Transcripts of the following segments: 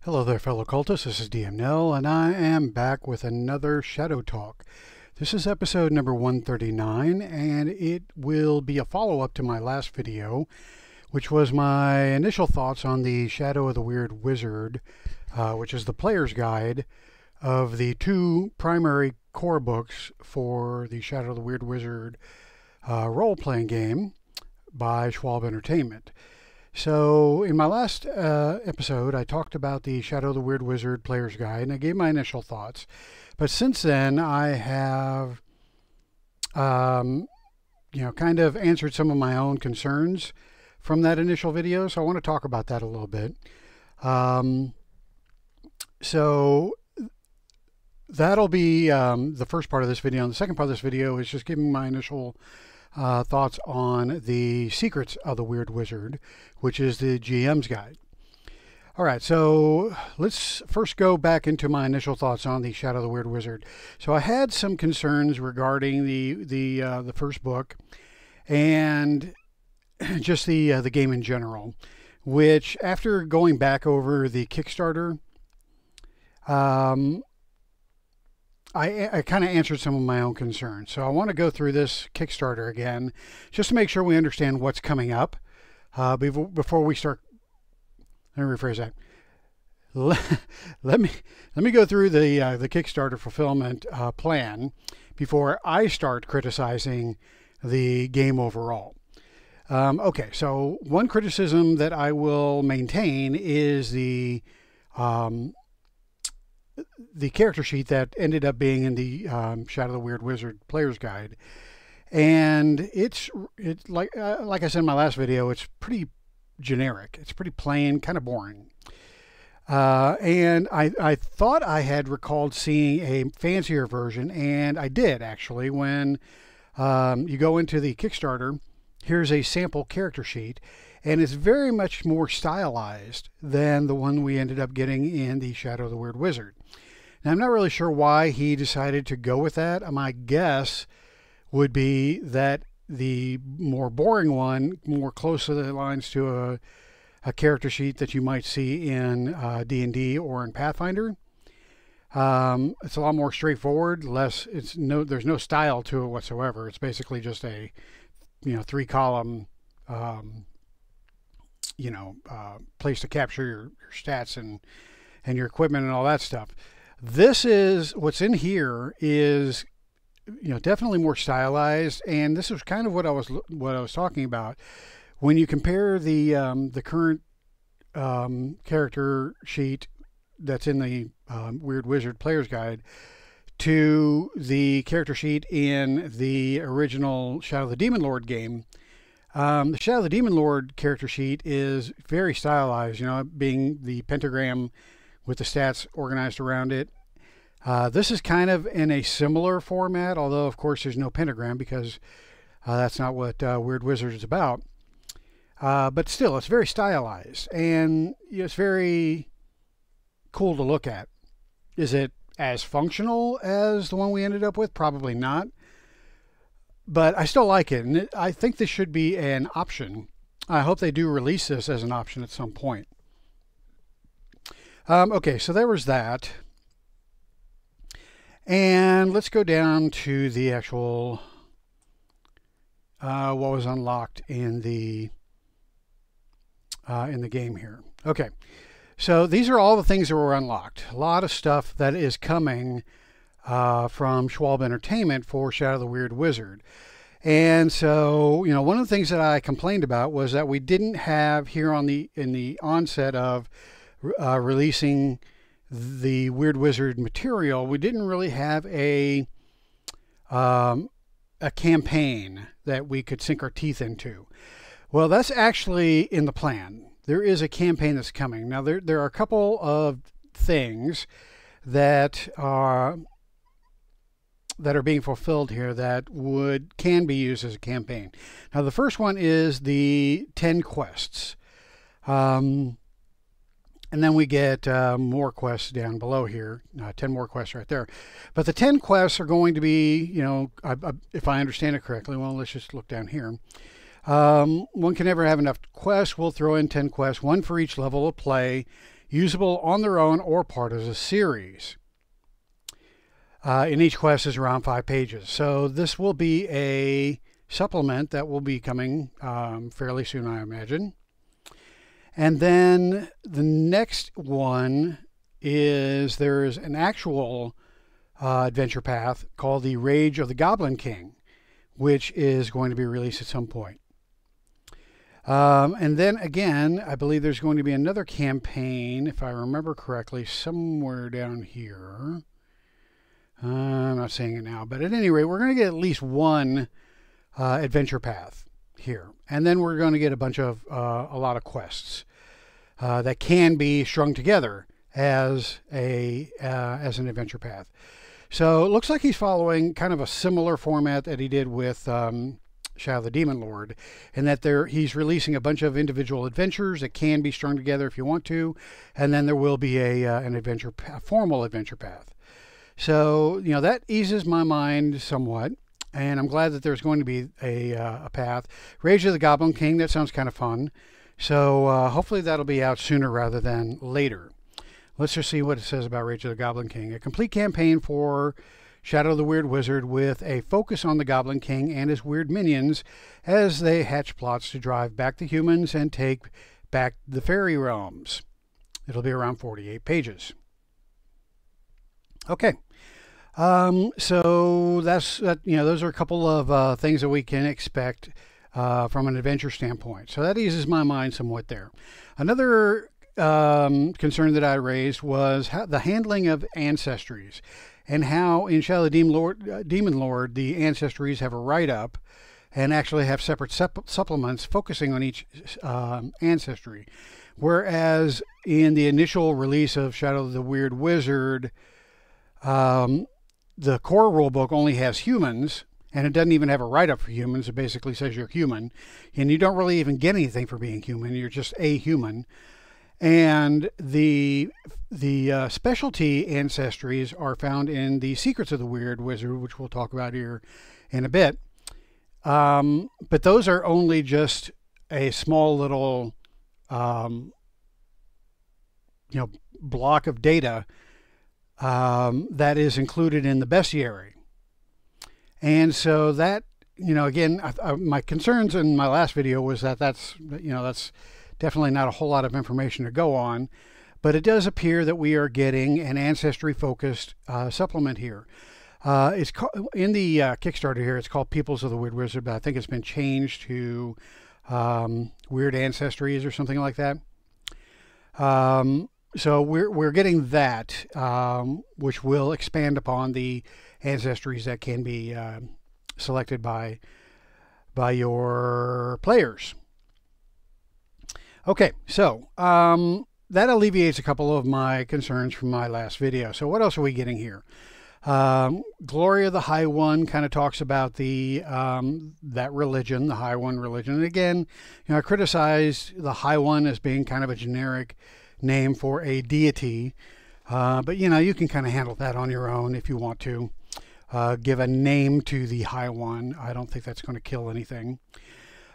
Hello there, fellow cultists. This is DM Nell, and I am back with another Shadow Talk. This is episode number 139, and it will be a follow-up to my last video, which was my initial thoughts on the Shadow of the Weird Wizard, which is the player's guide of the two primary core books for the Shadow of the Weird Wizard role-playing game by Schwalb Entertainment. So in my last episode, I talked about the Shadow of the Weird Wizard Player's Guide, and I gave my initial thoughts. But since then, I have, kind of answered some of my own concerns from that initial video. So I want to talk about that a little bit. So that'll be the first part of this video. And the second part of this video is just giving my initial thoughts on the Secrets of the Weird Wizard, which is the GM's guide. All right, so let's first go back into my initial thoughts on the Shadow of the Weird Wizard. So I had some concerns regarding the first book and just the game in general, which after going back over the Kickstarter, I kind of answered some of my own concerns. So I want to go through this Kickstarter again, just to make sure we understand what's coming up before we start. Let me rephrase that. Let me go through the Kickstarter fulfillment plan before I start criticizing the game overall. Okay, so one criticism that I will maintain is the character sheet that ended up being in the Shadow of the Weird Wizard Player's Guide, and it's like I said in my last video, it's pretty generic. It's pretty plain, kind of boring. And I thought I had recalled seeing a fancier version, and I did actually. When you go into the Kickstarter, here's a sample character sheet, and it's very much more stylized than the one we ended up getting in the Shadow of the Weird Wizard. Now, I'm not really sure why he decided to go with that. My guess would be that the more boring one more closely aligns to a character sheet that you might see in D&D or in Pathfinder. It's a lot more straightforward. There's no style to it whatsoever. It's basically just a 3-column place to capture your stats and your equipment and all that stuff. This is what's in here is definitely more stylized, and this is kind of what I was talking about when you compare the current character sheet that's in the Weird Wizard Player's Guide to the character sheet in the original Shadow of the Demon Lord game. The Shadow of the Demon Lord character sheet is very stylized, being the pentagram with the stats organized around it. This is kind of in a similar format, although of course there's no pentagram because that's not what Weird Wizard is about. But still, it's very stylized, and it's very cool to look at. Is it as functional as the one we ended up with? Probably not. But I still like it, and I think this should be an option. I hope they do release this as an option at some point. Okay, so there was that. And let's go down to the actual what was unlocked in the game here. Okay, so these are all the things that were unlocked. A lot of stuff that is coming from Schwalb Entertainment for Shadow of the Weird Wizard. And so, one of the things that I complained about was that we didn't have here in the onset of releasing the Weird Wizard material, we didn't really have a campaign that we could sink our teeth into. Well, that's actually in the plan. There is a campaign that's coming. Now, there are a couple of things that are being fulfilled here that can be used as a campaign. Now, the first one is the 10 quests. And then we get more quests down below here, 10 more quests right there. But the 10 quests are going to be, if I understand it correctly, well, let's just look down here. One can never have enough quests. We'll throw in 10 quests, one for each level of play. usable on their own or part of a series. And each quest is around 5 pages. So this will be a supplement that will be coming fairly soon, I imagine. And then the next one is there's an actual adventure path called the Rage of the Goblin King, which is going to be released at some point. And then again, I believe there's going to be another campaign, if I remember correctly, somewhere down here. I'm not saying it now, but at any rate, we're going to get at least one adventure path here. And then we're going to get a lot of quests that can be strung together as an adventure path. So it looks like he's following kind of a similar format that he did with Shadow of the Demon Lord, in that he's releasing a bunch of individual adventures that can be strung together if you want to, and then there will be a formal adventure path. So, you know, that eases my mind somewhat, and I'm glad that there's going to be a path. Rage of the Goblin King, that sounds kind of fun. So hopefully that'll be out sooner rather than later. Let's just see what it says about Rage of the Goblin King. A complete campaign for Shadow of the Weird Wizard with a focus on the Goblin King and his weird minions as they hatch plots to drive back the humans and take back the fairy realms. It'll be around 48 pages. Okay. So those are a couple of things that we can expect from an adventure standpoint. So that eases my mind somewhat there. Another concern that I raised was the handling of ancestries, and how in Shadow of the Demon Lord the ancestries have a write-up and actually have separate supplements focusing on each ancestry. Whereas in the initial release of Shadow of the Weird Wizard, the core rulebook only has humans, and it doesn't even have a write-up for humans. It basically says you're human, and you don't really even get anything for being human. You're just a human. And the specialty ancestries are found in the Secrets of the Weird Wizard, which we'll talk about here in a bit. But those are only just a small little block of data that is included in the bestiary. And so that, again, my concerns in my last video was that's definitely not a whole lot of information to go on, but it does appear that we are getting an ancestry-focused supplement here. It's in the Kickstarter here. It's called Peoples of the Weird Wizard, but I think it's been changed to Weird Ancestries or something like that. So we're getting that, which will expand upon the ancestries that can be selected by your players. Okay, so that alleviates a couple of my concerns from my last video. So what else are we getting here? Gloria the High One kind of talks about that religion, the High One religion. And again, I criticized the High One as being kind of a generic name for a deity, but you can kind of handle that on your own if you want to. Give a name to the High One. I don't think that's going to kill anything.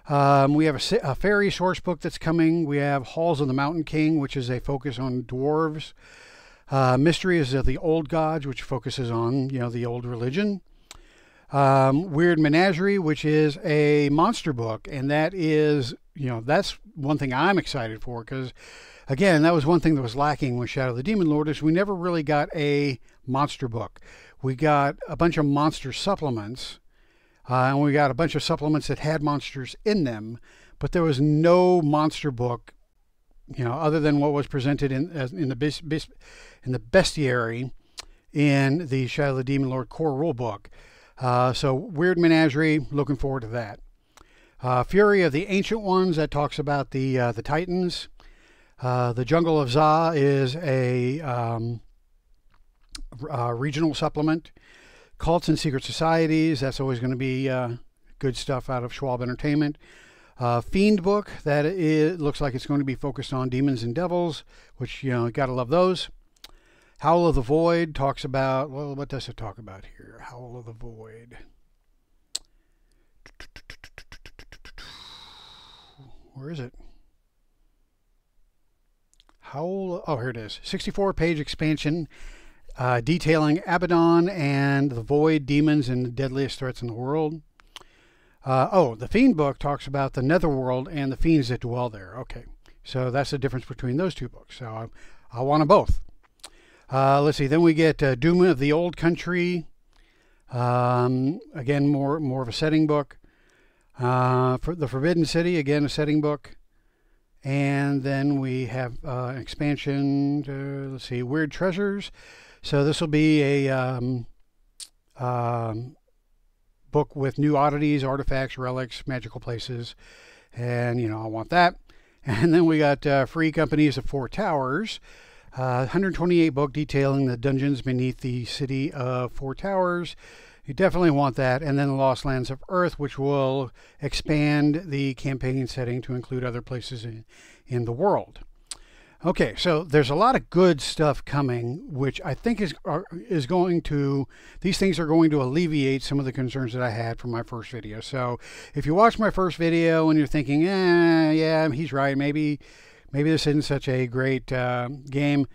We have a fairy source book that's coming. We have Halls of the Mountain King, which is a focus on dwarves. Mysteries of the Old Gods, which focuses on, the old religion. Weird Menagerie, which is a monster book. And that is, that's one thing I'm excited for, because, again, that was one thing that was lacking with Shadow of the Demon Lord, is we never really got a monster book. We got a bunch of monster supplements. And we got a bunch of supplements that had monsters in them, but there was no monster book, other than what was presented in the bestiary in the Shadow of the Demon Lord core rule book. So Weird Menagerie, looking forward to that. Fury of the Ancient Ones, that talks about the Titans. The Jungle of Za is a regional supplement. Cults and Secret Societies, that's always going to be good stuff out of Schwab Entertainment. Fiend book, looks like it's going to be focused on demons and devils, which, gotta love those. Howl of the Void talks about, well, what does it talk about here? Howl of the Void. Where is it? oh, here it is. 64-page expansion detailing Abaddon and the Void, demons, and the deadliest threats in the world. Oh, the Fiend book talks about the Netherworld and the fiends that dwell there. Okay, so that's the difference between those two books. So I want them both. Let's see. Then we get Doom of the Old Country. Again, more of a setting book. For the Forbidden City, again a setting book. And then we have an expansion. Let's see, Weird Treasures. So this will be a book with new oddities, artifacts, relics, magical places, and I want that. And then we got Free Companies of Four Towers, 128 book detailing the dungeons beneath the city of Four Towers. You definitely want that. And then the Lost Lands of Earth, which will expand the campaign setting to include other places in the world. Okay, so there's a lot of good stuff coming, which I think is going to, these things are going to alleviate some of the concerns that I had from my first video. So if you watch my first video and you're thinking, yeah, he's right, maybe this isn't such a great game,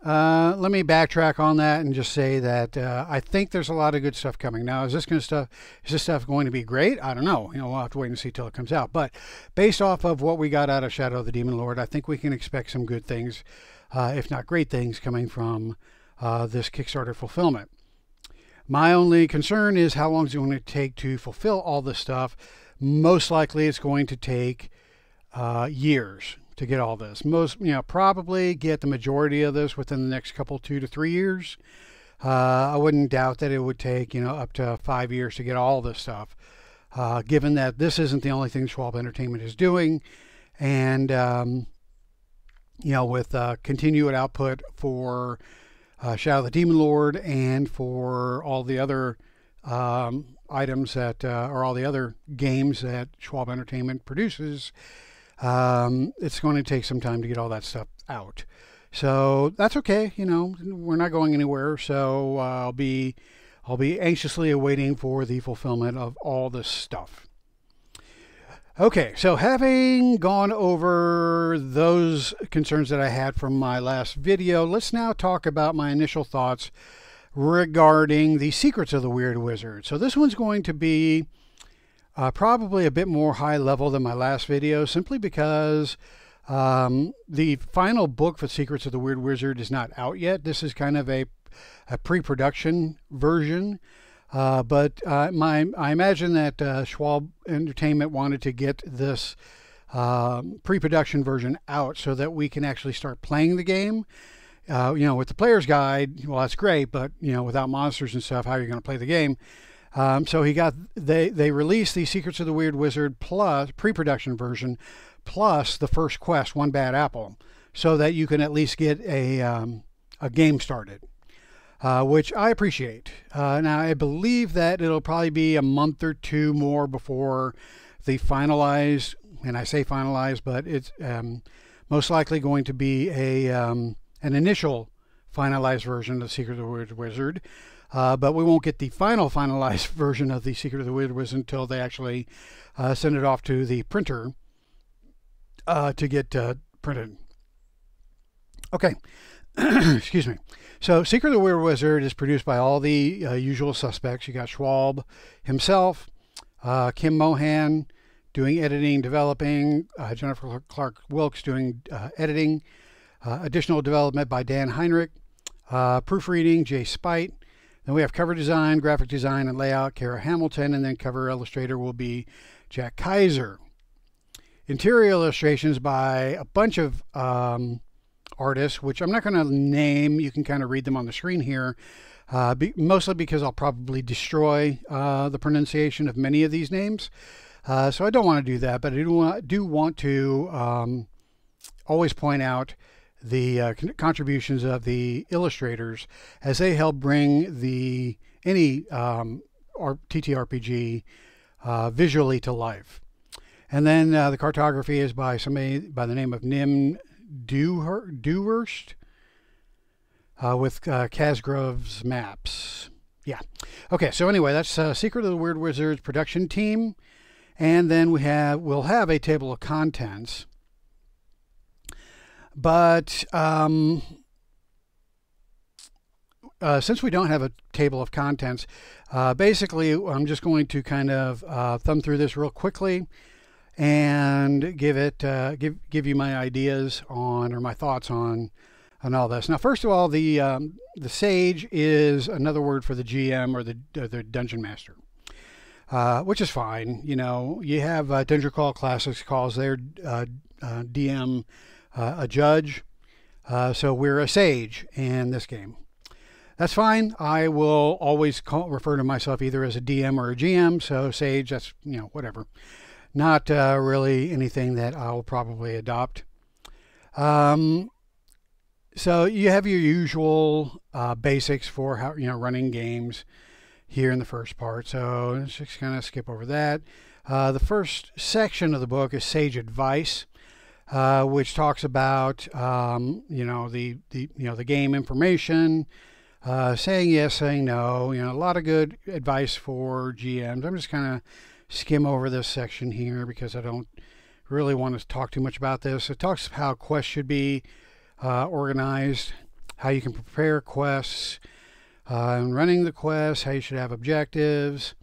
let me backtrack on that and just say that I think there's a lot of good stuff coming. Now, is this stuff going to be great? I don't know. We'll have to wait and see till it comes out. But based off of what we got out of Shadow of the Demon Lord, I think we can expect some good things, if not great things, coming from this Kickstarter fulfillment. My only concern is how long is it going to take to fulfill all this stuff. Most likely it's going to take years to get all this. Probably get the majority of this within the next couple, 2 to 3 years. I wouldn't doubt that it would take, up to 5 years to get all this stuff, given that this isn't the only thing Schwalbe Entertainment is doing. And, with continued output for Shadow of the Demon Lord and for all the other items that, or all the other games that Schwalbe Entertainment produces, it's going to take some time to get all that stuff out. So that's okay. We're not going anywhere. So I'll be anxiously awaiting for the fulfillment of all this stuff. Okay, so having gone over those concerns that I had from my last video, let's now talk about my initial thoughts regarding the Secrets of the Weird Wizard. So this one's going to be probably a bit more high level than my last video, simply because the final book for Secrets of the Weird Wizard is not out yet. This is kind of a pre-production version, but I imagine that Schwalbe Entertainment wanted to get this pre-production version out so that we can actually start playing the game. With the player's guide, well, that's great, but without monsters and stuff, how are you going to play the game? So they released the Secrets of the Weird Wizard plus pre-production version plus the first quest, One Bad Apple, so that you can at least get a game started, which I appreciate. Now I believe that it'll probably be a month or two more before the finalized, and I say finalized, but it's most likely going to be an initial finalized version of the Secret of the Weird Wizard. But we won't get the finalized version of the Secret of the Weird Wizard until they actually send it off to the printer to get printed. Okay, excuse me. So Secret of the Weird Wizard is produced by all the usual suspects. You got Schwalbe himself, Kim Mohan doing editing, developing, Jennifer Clark Wilkes doing editing, additional development by Dan Heinrich, proofreading, Jay Spite. Then we have cover design, graphic design, and layout, Kara Hamilton, and then cover illustrator will be Jack Kaiser. Interior illustrations by a bunch of artists, which I'm not going to name. You can kind of read them on the screen here, mostly because I'll probably destroy the pronunciation of many of these names. So I don't want to do that, but I do want to always point out the contributions of the illustrators as they help bring any TTRPG visually to life. And then the cartography is by somebody by the name of Nim Dewhurst with Casgrove's maps. Yeah. Okay, so anyway, that's Secret of the Weird Wizard's production team. And then we'll have a table of contents. But since we don't have a table of contents, basically I'm just going to kind of thumb through this real quickly and give you my ideas on, or my thoughts on all this. Now, first of all, the sage is another word for the GM, or the dungeon master, which is fine. You know, you have Dungeon Crawl Classics calls their DM a judge, so we're a sage in this game. That's fine. I will always refer to myself either as a DM or a GM, so sage, that's, you know, whatever. Not really anything that I'll probably adopt. So you have your usual basics for how, you know, running games here in the first part. So let's just kind of skip over that. The first section of the book is Sage Advice, which talks about you know, the game information, saying yes, saying no. You know, a lot of good advice for GMs. I'm just kind of skim over this section here because I don't really want to talk too much about this. It talks how quests should be organized, how you can prepare quests, and running the quests, how you should have objectives,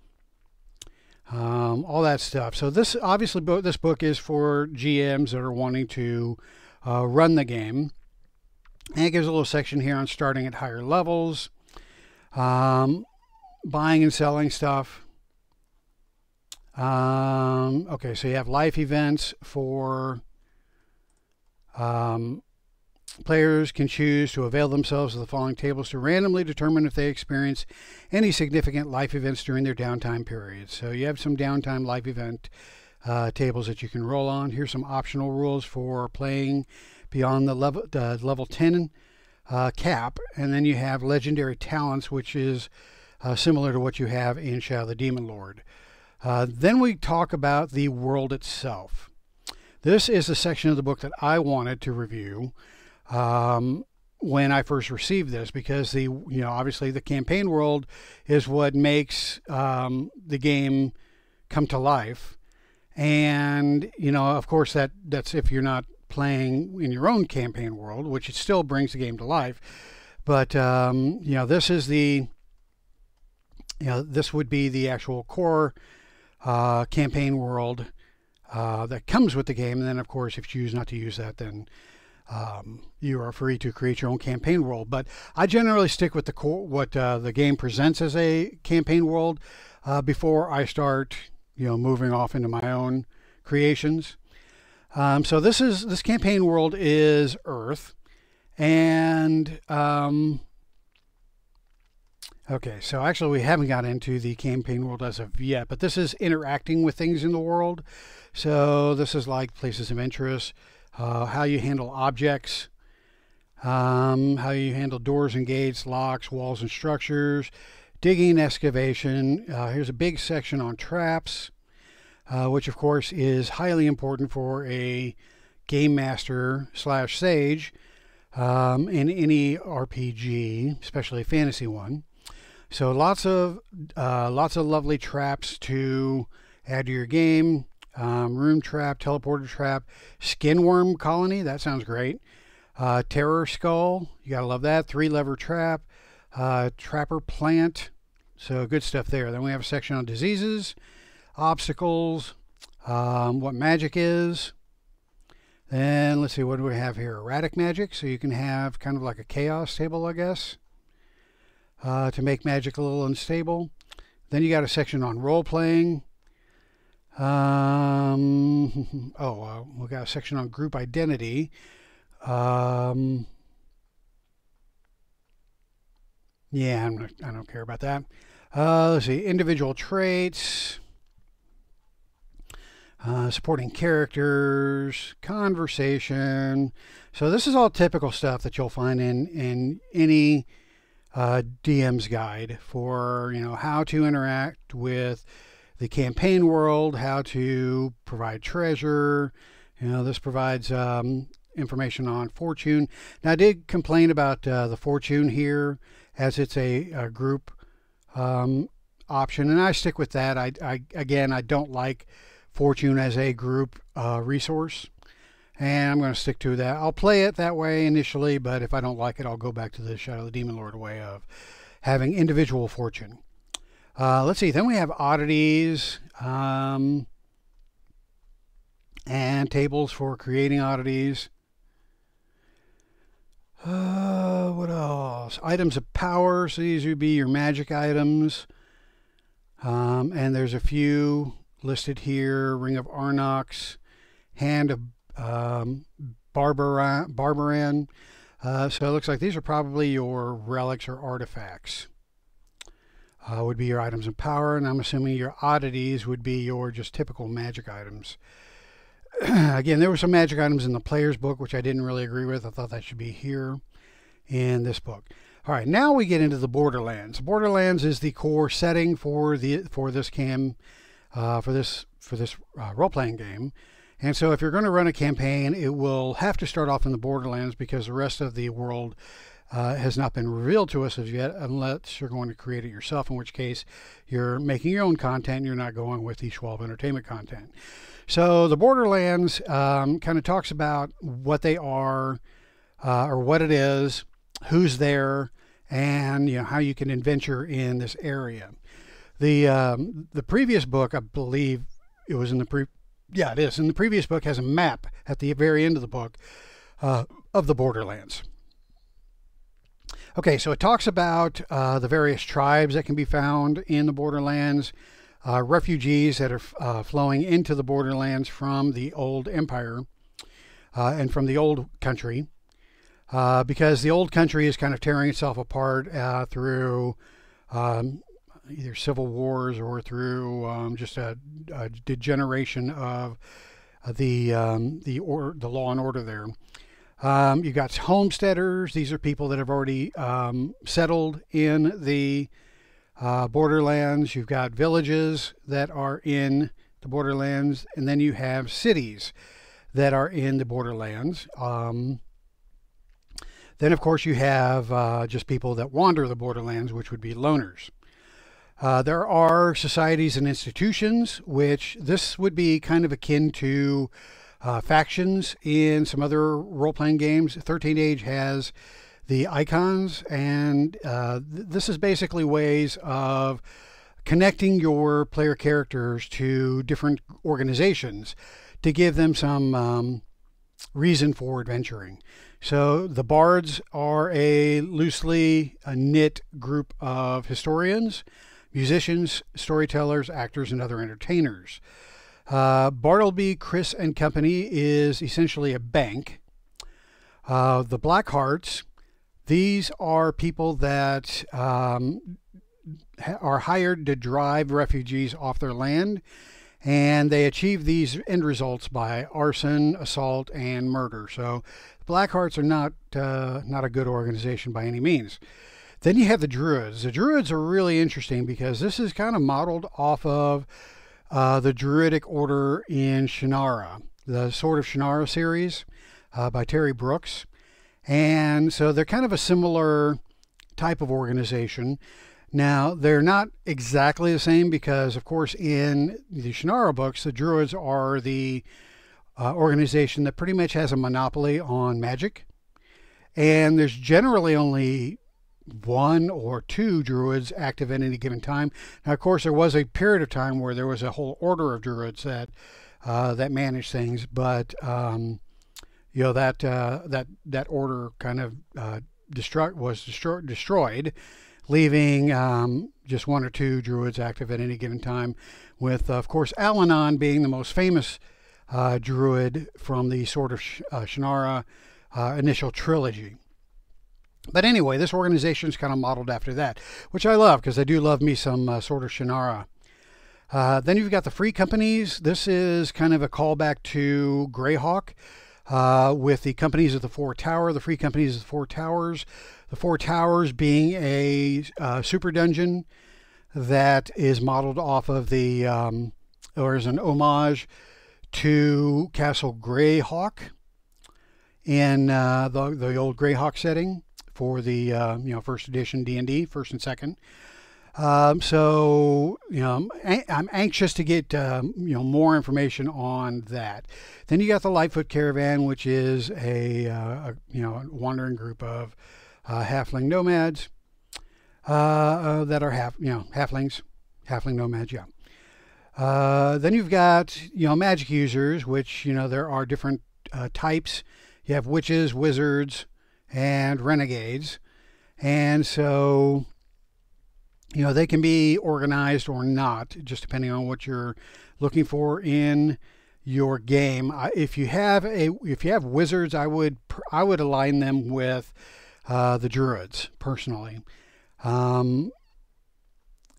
all that stuff. So this, obviously, this book is for GMs that are wanting to run the game. And it gives a little section here on starting at higher levels, buying and selling stuff. Okay, so you have life events for players can choose to avail themselves of the following tables to randomly determine if they experience any significant life events during their downtime periods. So you have some downtime life event tables that you can roll on. Here's some optional rules for playing beyond the level 10 cap. And then you have legendary talents, which is similar to what you have in Shadow of the Demon Lord. Then we talk about the world itself. This is the section of the book that I wanted to review when I first received this, because obviously the campaign world is what makes the game come to life. And, of course, that's if you're not playing in your own campaign world, which it still brings the game to life. But, this is this would be the actual core campaign world that comes with the game. And then, of course, if you choose not to use that, then you are free to create your own campaign world. But I generally stick with the core, what the game presents as a campaign world, before I start, moving off into my own creations. So this campaign world is Earth, and okay, so actually we haven't got into the campaign world as of yet, but this is interacting with things in the world. So this is like places of interest, how you handle objects, how you handle doors and gates, locks, walls and structures, digging and excavation. Here's a big section on traps, which of course is highly important for a game master / sage in any RPG, especially a fantasy one. So lots of lovely traps to add to your game. Room trap, teleporter trap, skinworm colony, that sounds great. Terror skull, you gotta love that. 3-lever trap, trapper plant, so good stuff there. Then we have a section on diseases, obstacles, what magic is. Then let's see, what do we have here? Erratic magic, so you can have kind of like a chaos table, I guess, to make magic a little unstable. Then you got a section on role playing. We got a section on group identity. Yeah, I don't care about that. Let's see, individual traits, supporting characters, conversation. So this is all typical stuff that you'll find in any DM's guide for how to interact with the campaign world, how to provide treasure. This provides information on fortune. Now, I did complain about the fortune here, as it's a group option, and I stick with that. Again, I don't like fortune as a group resource. and I'm going to stick to that. I'll play it that way initially, but if I don't like it, I'll go back to the Shadow of the Demon Lord way of having individual fortune. Let's see, then we have oddities and tables for creating oddities. What else? Items of power, so these would be your magic items. And there's a few listed here. Ring of Arnox, Hand of Barbaran. So it looks like these are probably your relics or artifacts. Would be your items of power, and I'm assuming your oddities would be your just typical magic items. Again, there were some magic items in the player's book, which I didn't really agree with. I thought that should be here in this book. All right, now we get into the Borderlands. Borderlands is the core setting for this role-playing game. And so if you're going to run a campaign, it will have to start off in the Borderlands because the rest of the world has not been revealed to us as yet, unless you're going to create it yourself, in which case you're making your own content. You're not going with the Schwalbe Entertainment content. So the Borderlands kind of talks about what they are, or what it is, who's there, and how you can adventure in this area. The previous book, I believe it was in the it is in the previous book, has a map at the very end of the book of the Borderlands. Okay, so it talks about the various tribes that can be found in the Borderlands, refugees that are flowing into the Borderlands from the old empire and from the old country, because the old country is kind of tearing itself apart through either civil wars or through just a degeneration of the law and order there. You got homesteaders. These are people that have already settled in the Borderlands. You've got villages that are in the Borderlands, and then you have cities that are in the Borderlands. Then, of course, you have just people that wander the Borderlands, which would be loners. There are societies and institutions, which this would be kind of akin to factions in some other role-playing games. 13th Age has the icons, and this is basically ways of connecting your player characters to different organizations to give them some reason for adventuring. So the bards are a loosely knit group of historians, musicians, storytellers, actors, and other entertainers. Bartleby, Chris and Company is essentially a bank. The Blackhearts, these are people that are hired to drive refugees off their land, and they achieve these end results by arson, assault, and murder. So the Blackhearts are not a good organization by any means. Then you have the Druids. The Druids are really interesting because this is kind of modeled off of the Druidic Order in Shannara, the Sword of Shannara series by Terry Brooks. And so they're kind of a similar type of organization. Now, they're not exactly the same because, of course, in the Shannara books, the Druids are the organization that pretty much has a monopoly on magic. And there's generally only one or two Druids active at any given time. Now, of course, there was a period of time where there was a whole order of Druids that managed things, but that order kind of was destroyed, leaving just one or two Druids active at any given time, with, of course, Al-Anon being the most famous Druid from the Sword of Shannara initial trilogy. But anyway, this organization is kind of modeled after that, which I love because I do love me some Sword of Shannara. Then you've got the Free Companies. This is kind of a callback to Greyhawk with the Companies of the Four Tower, the Free Companies of the Four Towers. The Four Towers being a super dungeon that is modeled off of the, or is an homage to Castle Greyhawk in the old Greyhawk setting for the first edition D&D, first and second. So I'm anxious to get more information on that. Then you got the Lightfoot Caravan, which is a wandering group of halfling nomads that are halflings, halfling nomads. Yeah. Then you've got magic users, which there are different types. You have witches, wizards, and renegades, and so they can be organized or not, just depending on what you're looking for in your game. If you have wizards, I would align them with the druids personally,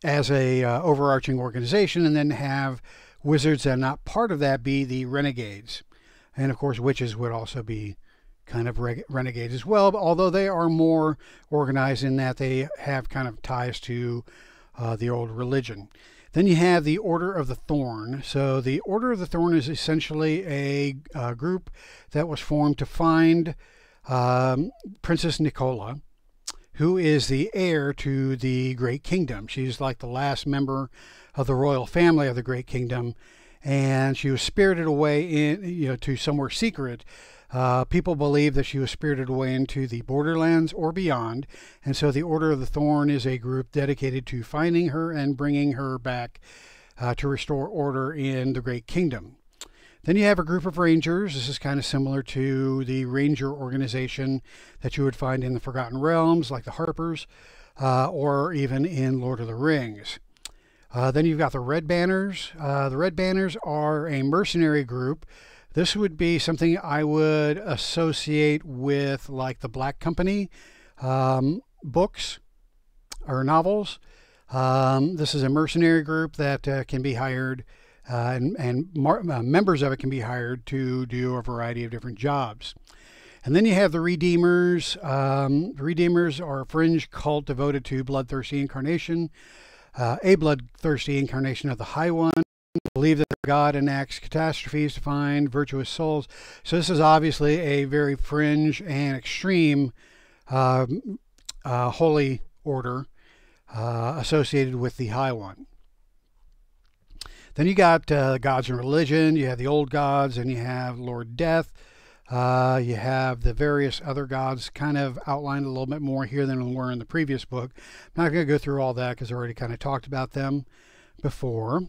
as a overarching organization, and then have wizards that are not part of that be the renegades, and of course witches would also be kind of renegades as well, although they are more organized in that they have kind of ties to the old religion. Then you have the Order of the Thorn. So the Order of the Thorn is essentially a group that was formed to find Princess Nicola, who is the heir to the Great Kingdom. She's like the last member of the royal family of the Great Kingdom, and she was spirited away to somewhere secret. People believe that she was spirited away into the Borderlands or beyond, and so the Order of the Thorn is a group dedicated to finding her and bringing her back to restore order in the Great Kingdom. Then you have a group of rangers. This is kind of similar to the ranger organization that you would find in the Forgotten Realms, like the Harpers, or even in Lord of the Rings. Then you've got the Red Banners. The Red Banners are a mercenary group. This would be something I would associate with like the Black Company books or novels. This is a mercenary group that can be hired, and members of it can be hired to do a variety of different jobs. And then you have the Redeemers. The Redeemers are a fringe cult devoted to bloodthirsty incarnation, a bloodthirsty incarnation of the High One. Believe that God enacts catastrophes to find virtuous souls. So this is obviously a very fringe and extreme holy order associated with the High One. Then you got gods and religion. You have the old gods, and you have Lord Death. You have the various other gods kind of outlined a little bit more here than were in the previous book. I'm not going to go through all that because I already kind of talked about them before.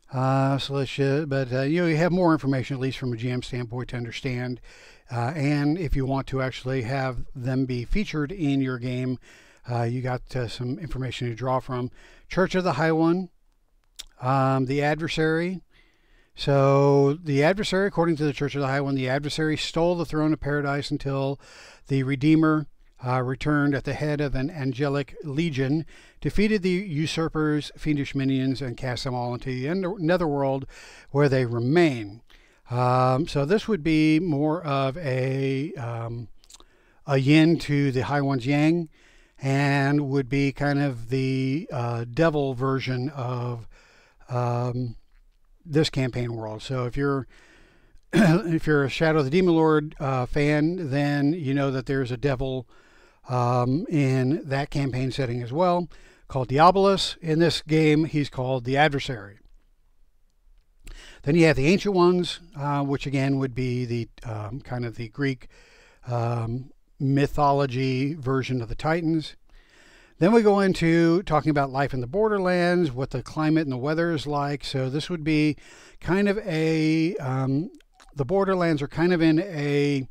So let's but you have more information, at least from a GM standpoint, to understand. And if you want to actually have them be featured in your game, you got some information to draw from. Church of the High One, the Adversary. So the Adversary, according to the Church of the High One, the Adversary stole the throne of paradise until the Redeemer returned at the head of an angelic legion, defeated the usurpers' fiendish minions, and cast them all into the netherworld, where they remain. So this would be more of a yin to the High One's yang, and would be kind of the devil version of this campaign world. So if you're a Shadow of the Demon Lord fan, then you know that there's a devil in that campaign setting as well, called Diabolus. In this game, he's called the Adversary. Then you have the Ancient Ones, which again would be the kind of the Greek mythology version of the Titans. Then we go into talking about life in the Borderlands, what the climate and the weather is like. So this would be kind of a, the Borderlands are kind of in a,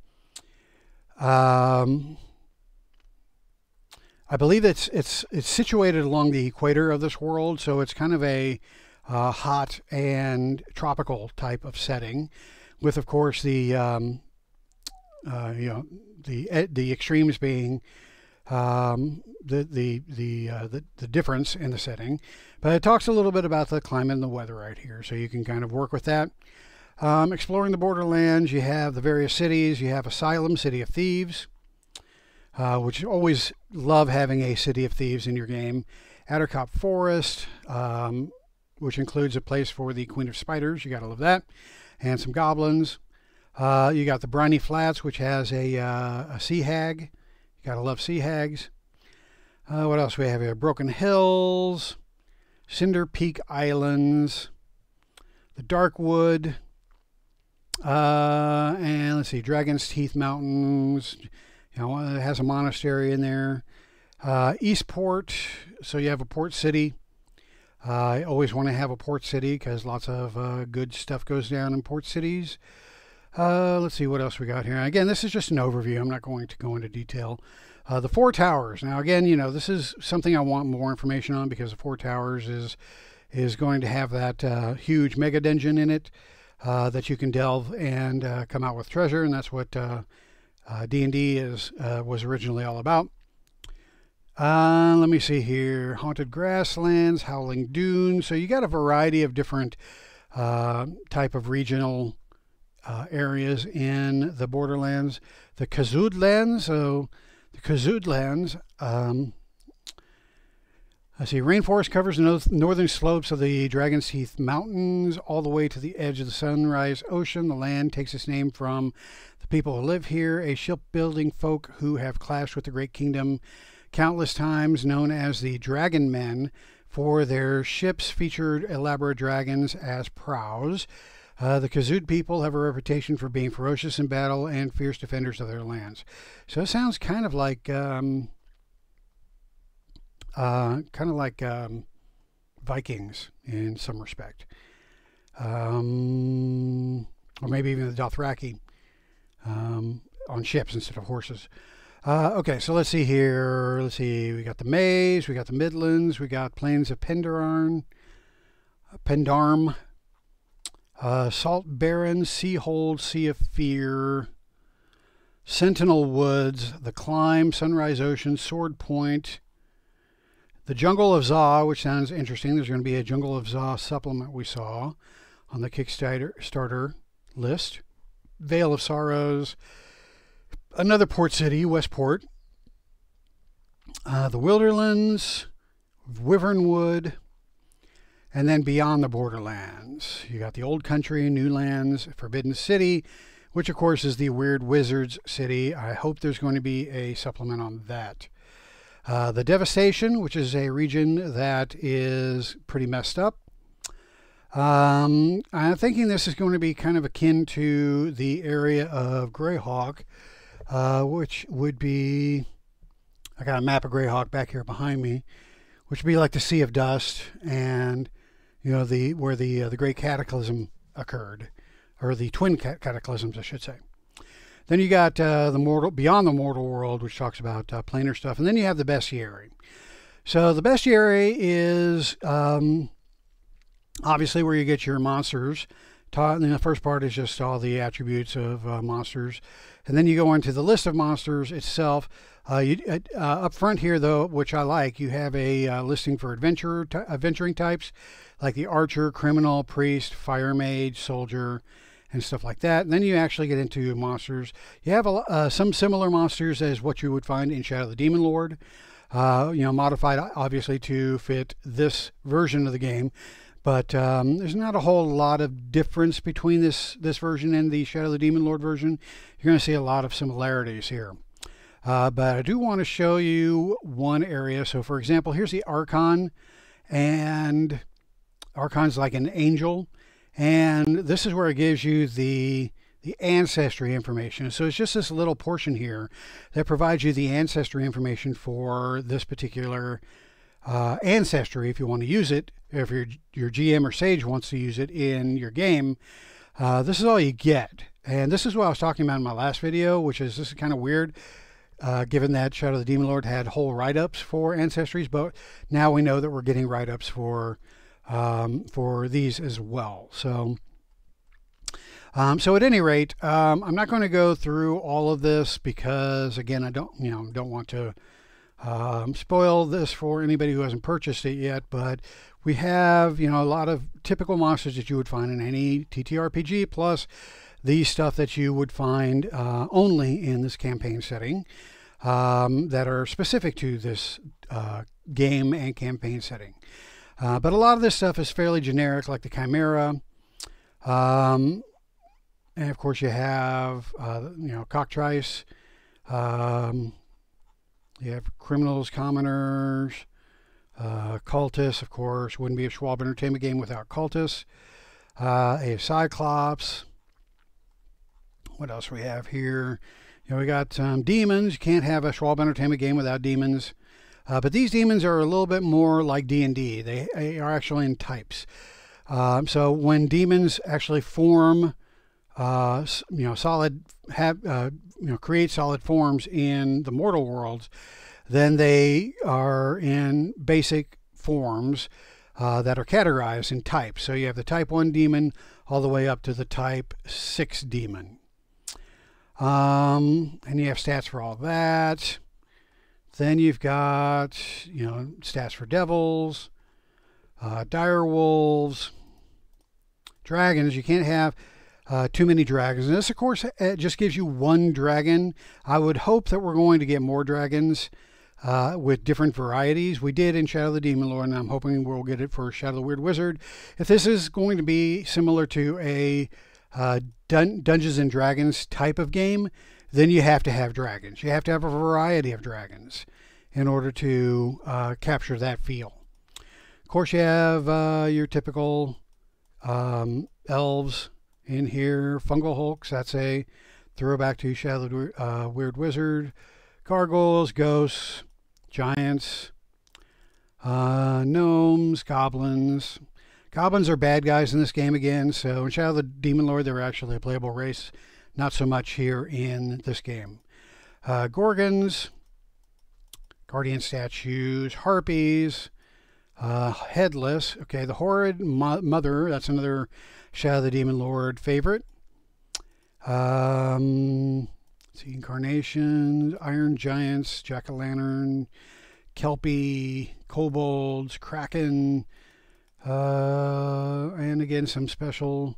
I believe it's situated along the equator of this world, so it's kind of a hot and tropical type of setting, with of course the the extremes being the difference in the setting. But it talks a little bit about the climate and the weather right here, so you can kind of work with that. Exploring the Borderlands, you have the various cities. You have Asylum, City of Thieves, which you always love having a City of Thieves in your game. Addercop Forest, which includes a place for the Queen of Spiders. You gotta love that. And some goblins. You got the Briny Flats, which has a sea hag. You gotta love sea hags. What else we have here? Broken Hills, Cinder Peak Islands, the Darkwood, and let's see, Dragon's Teeth Mountains. You know, it has a monastery in there. Eastport, so you have a port city. I always want to have a port city because lots of good stuff goes down in port cities. Let's see what else we got here. Again, this is just an overview. I'm not going to go into detail. The Four Towers. Now, again, you know, this is something I want more information on because the Four Towers is going to have that huge mega dungeon in it that you can delve and come out with treasure, and that's what D&D was originally all about. Let me see here. Haunted Grasslands, Howling Dunes. So you got a variety of different type of regional areas in the Borderlands. The Khazud-lands. So the Khazud-lands, let's see, rainforest covers the northern slopes of the Dragon's Teeth Mountains all the way to the edge of the Sunrise Ocean. The land takes its name from the people who live here, a shipbuilding folk who have clashed with the Great Kingdom countless times, known as the Dragon Men, for their ships featured elaborate dragons as prows. The Khazud people have a reputation for being ferocious in battle and fierce defenders of their lands. So it sounds kind of like Vikings in some respect, or maybe even the Dothraki on ships instead of horses. Okay, so let's see here. Let's see. We got the Maze, we got the Midlands, we got Plains of Pendarn, Pendarm, Salt Barren, Seahold, Sea of Fear, Sentinel Woods, The Climb, Sunrise Ocean, Sword Point, the Jungle of Za, which sounds interesting. There's going to be a Jungle of Za supplement we saw on the Kickstarter list. Vale of Sorrows, another port city, Westport, the Wilderlands, Wyvernwood, and then beyond the Borderlands. You got the Old Country, New Lands, Forbidden City, which of course is the Weird Wizards city. I hope there's going to be a supplement on that. The Devastation, which is a region that is pretty messed up. I'm thinking this is going to be kind of akin to the area of Greyhawk, which would be, I got a map of Greyhawk back here behind me, which would be like the Sea of Dust, and you know where the Great Cataclysm occurred, or the twin cataclysms, I should say. Then you got Beyond the Mortal World, which talks about planar stuff, and then you have the Bestiary. So the Bestiary is obviously where you get your monsters. And the first part is just all the attributes of monsters, and then you go into the list of monsters itself. Up front here, though, which I like, you have a listing for adventuring types, like the Archer, Criminal, Priest, Fire Mage, Soldier, and stuff like that. And then you actually get into monsters. You have some similar monsters as what you would find in Shadow of the Demon Lord, modified obviously to fit this version of the game. But there's not a whole lot of difference between this version and the Shadow of the Demon Lord version. You're going to see a lot of similarities here. But I do want to show you one area. So, for example, here's the Archon, and Archon's like an angel. And this is where it gives you the ancestry information. So it's just this little portion here that provides you the ancestry information for this particular ancestry, if you want to use it. If your GM or Sage wants to use it in your game, this is all you get. And this is what I was talking about in my last video, which is, this is kind of weird, given that Shadow of the Demon Lord had whole write-ups for ancestries, but now we know that we're getting write-ups for these as well. So at any rate, I'm not going to go through all of this because, again, I don't want to spoil this for anybody who hasn't purchased it yet. But we have, a lot of typical monsters that you would find in any TTRPG, plus the stuff that you would find only in this campaign setting, that are specific to this game and campaign setting. But a lot of this stuff is fairly generic, like the Chimera. And of course you have, Cockatrice, You have criminals, commoners, cultists, of course. Wouldn't be a Schwab Entertainment game without cultists. A Cyclops. What else we have here? We got demons. You can't have a Schwab Entertainment game without demons. But these demons are a little bit more like D&D. They are actually in types. So when demons actually form, create solid forms in the mortal worlds, then they are in basic forms that are categorized in types. So you have the type 1 demon all the way up to the type 6 demon. And you have stats for all that. Then you've got, stats for devils, dire wolves, dragons. You can't have too many dragons. And this, of course, just gives you one dragon. I would hope that we're going to get more dragons with different varieties. We did in Shadow of the Demon Lord, and I'm hoping we'll get it for Shadow of the Weird Wizard. If this is going to be similar to a Dungeons and Dragons type of game, then you have to have dragons. You have to have a variety of dragons in order to capture that feel. Of course, you have your typical elves in here. Fungal Hulks, that's a throwback to Shadow of the Weird Wizard. Gargoyles, ghosts, giants, gnomes, goblins. Goblins are bad guys in this game again, so in Shadow of the Demon Lord, they were actually a playable race. Not so much here in this game. Gorgons, guardian statues, harpies, headless. Okay, the horrid mother, that's another Shadow of the Demon Lord favorite. Incarnations, iron giants, jack-o'-lantern, kelpie, kobolds, kraken, and again some special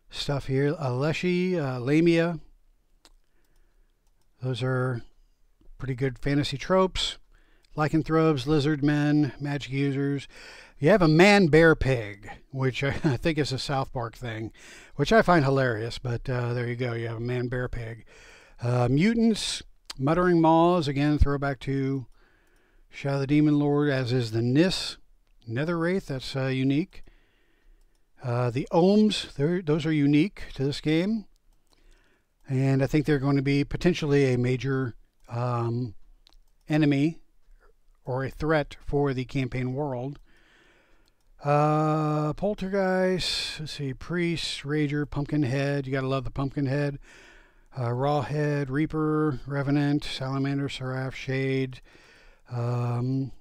stuff here. Leshy, Lamia. Those are pretty good fantasy tropes. Lycanthropes, lizard men, magic users. You have a man-bear pig, which I think is a South Park thing, which I find hilarious, but there you go. You have a man-bear pig. Mutants, muttering maws, again, throwback to Shadow of the Demon Lord, as is the Nis, Netherwraith, that's unique. The Ohms, those are unique to this game. And I think they're going to be potentially a major enemy or a threat for the campaign world. Poltergeist, let's see, Priest, Rager, Pumpkinhead. You got to love the Pumpkinhead. Rawhead, Reaper, Revenant, Salamander, Seraph, Shade,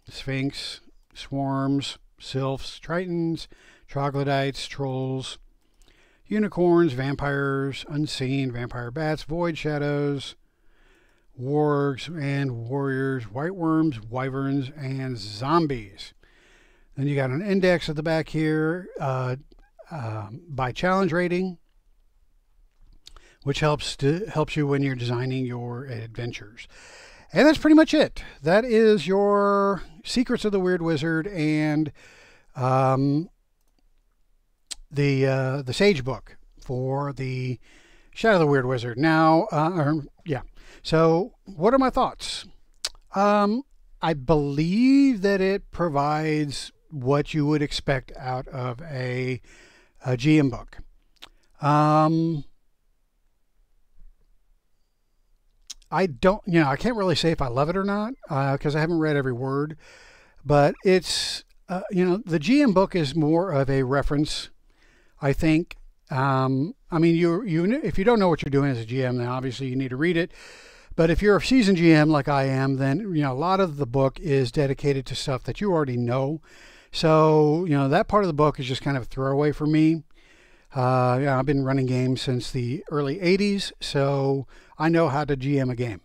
Sphinx, Swarms, Sylphs, Tritons, Troglodytes, Trolls, Unicorns, Vampires, Unseen, Vampire Bats, Void Shadows, Wargs and Warriors, White Worms, Wyverns, and Zombies. Then you got an index at the back here by challenge rating, which helps you when you're designing your adventures. And that's pretty much it. That is your Secrets of the Weird Wizard and the Sage book for the Shadow of the Weird Wizard. Now, so what are my thoughts? I believe that it provides what you would expect out of a GM book. I don't, I can't really say if I love it or not because I haven't read every word, but it's, the GM book is more of a reference, I think. If you don't know what you're doing as a GM, then obviously you need to read it. But if you're a seasoned GM like I am, then, a lot of the book is dedicated to stuff that you already know. So, that part of the book is just kind of a throwaway for me. I've been running games since the early 80s, so I know how to GM a game.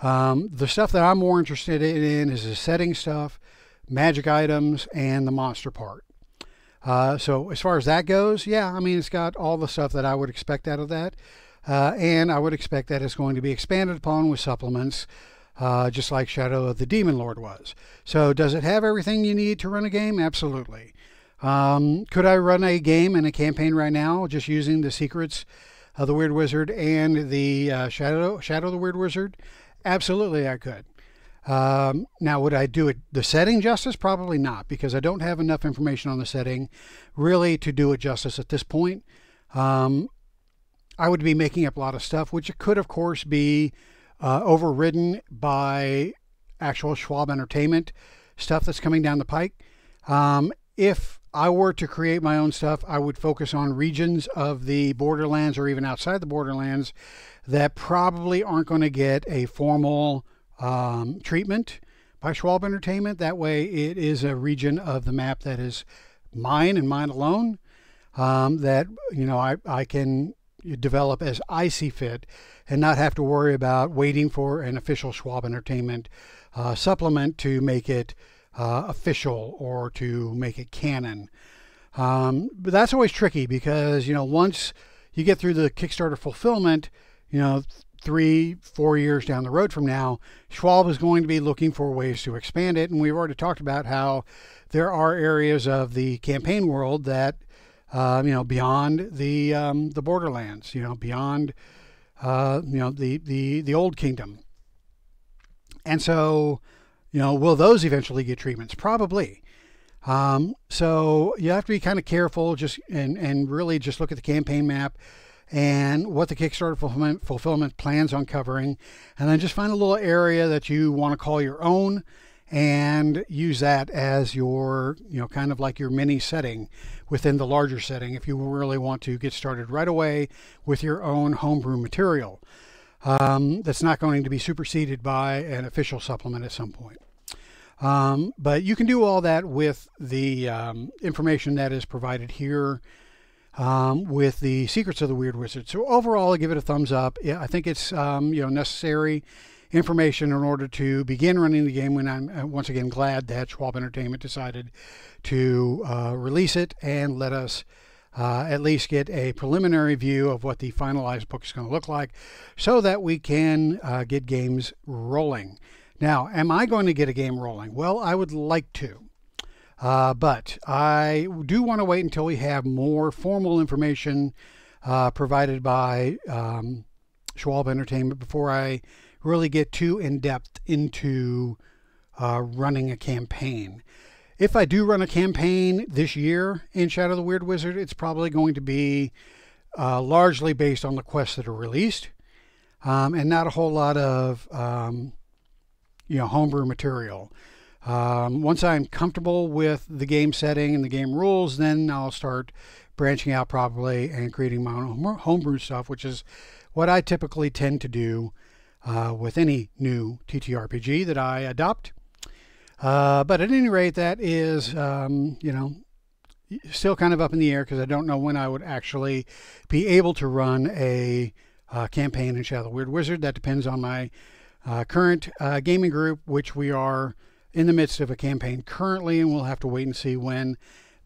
The stuff that I'm more interested in is the setting stuff, magic items, and the monster part. So as far as that goes, it's got all the stuff that I would expect out of that. And I would expect that it's going to be expanded upon with supplements, just like Shadow of the Demon Lord was. So does it have everything you need to run a game? Absolutely. Could I run a game and a campaign right now just using the Secrets of the Weird Wizard and the Shadow of the Weird Wizard? Absolutely, I could. Now, would I do it the setting justice? Probably not, because I don't have enough information on the setting really to do it justice at this point. I would be making up a lot of stuff, which could, of course, be overridden by actual Schwab Entertainment stuff that's coming down the pike. If I were to create my own stuff, I would focus on regions of the Borderlands or even outside the Borderlands that probably aren't going to get a formal treatment by Schwab Entertainment. That way it is a region of the map that is mine and mine alone, that, you know, I can develop as I see fit and not have to worry about waiting for an official Schwab Entertainment supplement to make it official or to make it canon. But that's always tricky because, you know, once you get through the Kickstarter fulfillment, you know, 3-4 years down the road from now, Schwab is going to be looking for ways to expand it. And we've already talked about how there are areas of the campaign world that, you know, beyond the Borderlands, you know, beyond, you know, the Old Kingdom. And so, you know, will those eventually get treatments? Probably. So you have to be kind of careful, just and really just look at the campaign map and what the Kickstarter fulfillment plans on covering, and then just find a little area that you want to call your own and use that as your, you know, kind of like your mini setting within the larger setting if you really want to get started right away with your own homebrew material. That's not going to be superseded by an official supplement at some point. But you can do all that with the information that is provided here with the Secrets of the Weird Wizard. So overall, I give it a thumbs up. Yeah, I think it's you know, necessary information in order to begin running the game, when I'm once again glad that Schwab Entertainment decided to release it and let us at least get a preliminary view of what the finalized book is going to look like so that we can get games rolling. Now, am I going to get a game rolling? Well, I would like to. But I do want to wait until we have more formal information provided by Schwab Entertainment before I really get too in-depth into running a campaign. If I do run a campaign this year in Shadow of the Weird Wizard, it's probably going to be largely based on the quests that are released, and not a whole lot of you know, homebrew material. Once I'm comfortable with the game setting and the game rules, then I'll start branching out probably and creating my own homebrew stuff, which is what I typically tend to do with any new TTRPG that I adopt. But at any rate, that is, you know, still kind of up in the air because I don't know when I would actually be able to run a campaign in Shadow of the Weird Wizard. That depends on my current gaming group, which we are in the midst of a campaign currently, and we'll have to wait and see when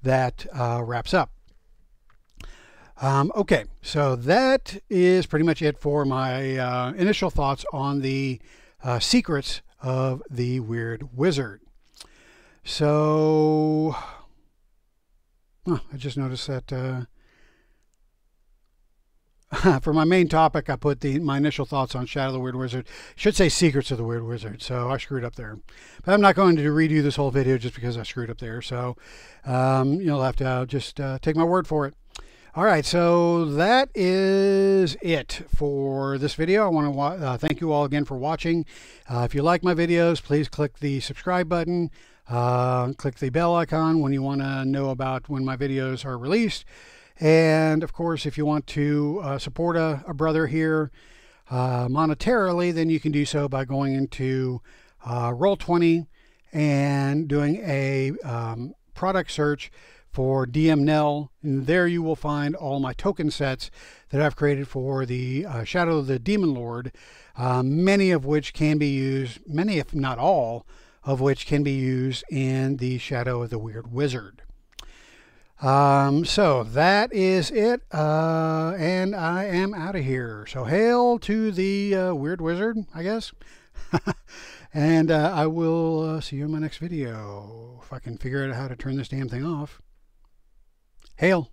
that wraps up. Okay, so that is pretty much it for my initial thoughts on the Secrets of the Weird Wizard. So, I just noticed that for my main topic, I put my initial thoughts on Shadow of the Weird Wizard. Should say Secrets of the Weird Wizard, so I screwed up there. But I'm not going to redo this whole video just because I screwed up there. So you'll have to just take my word for it. All right, so that is it for this video. I want to thank you all again for watching. If you like my videos, please click the subscribe button. Click the bell icon when you want to know about when my videos are released. And of course, if you want to support a brother here monetarily, then you can do so by going into Roll20 and doing a product search for DMNel. And there you will find all my token sets that I've created for the Shadow of the Demon Lord, many of which can be used, many if not all of which can be used in the Shadow of the Weird Wizard. So that is it, and I am out of here. So hail to the Weird Wizard, I guess. And I will see you in my next video, if I can figure out how to turn this damn thing off. Hail.